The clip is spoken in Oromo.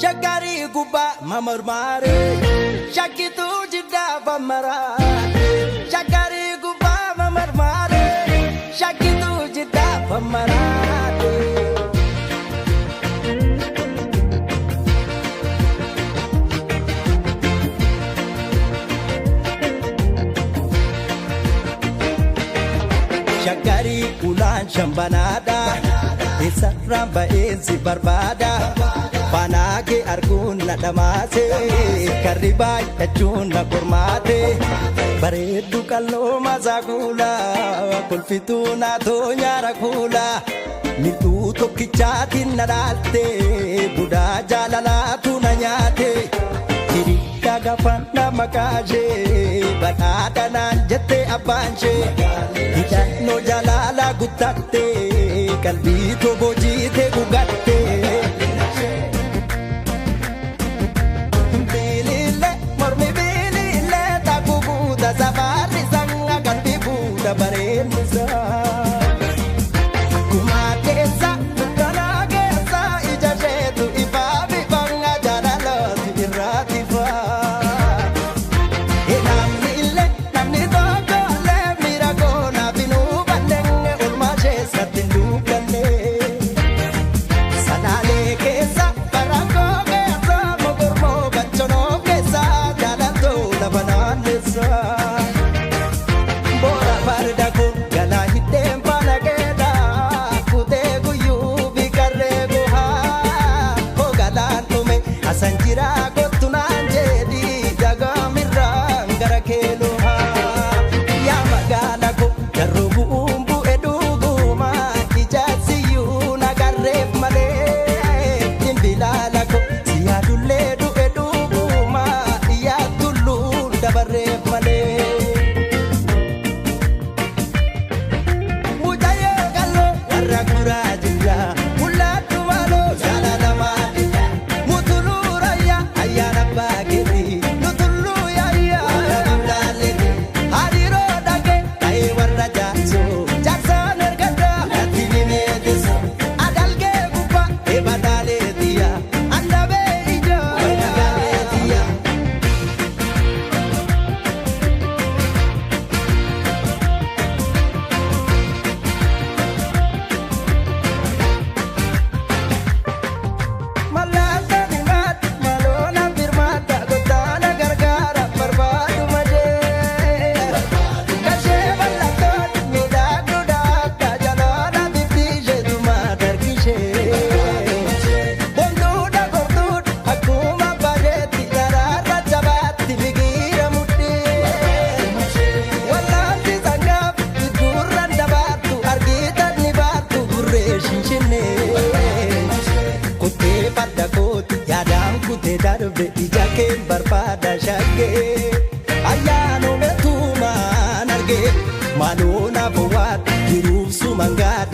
Shakari guba mamarmare, shakitu jida bamara. Shakari guba mamarmare, shakitu jida bamara. Shakari ulan shambanada, isa ramba ensi barbada. Panake arguun na dhamaase karriba jechuun na kormaate bareeddu qalloo masaa kuula kolfituu naatoo nyaara kuula mil'uu tokkichaatiin na dhaalte budaa jaalalaatu na nyaate hiriyaa gafaan na makaashee badhaadha naan jette abbaanshee hidhannoo jaalala guttatte qalbii toboo jiite gugatte. Safari sanga kan bibuda barenza kumatesa kanagesa ijajetu ibabi banga jalalo iratifa namni dogo le mirago na binu bandenge ulmaje satindukane sanale kesa barango kesa mogormo bachono kesa jalato labananesa. Sanjira gotunan jadi jaga mirang gara keluha ya magala ko garubu umbu edugu ma ijasiyu nagaref male imbilala ko siadulle du edugu ma ya tullu dabaref male mujaye gallo waragura jinja mulatu malo jalala ma darbe ijake barbada shage ayano metuma narge malona bowat diruf sumanga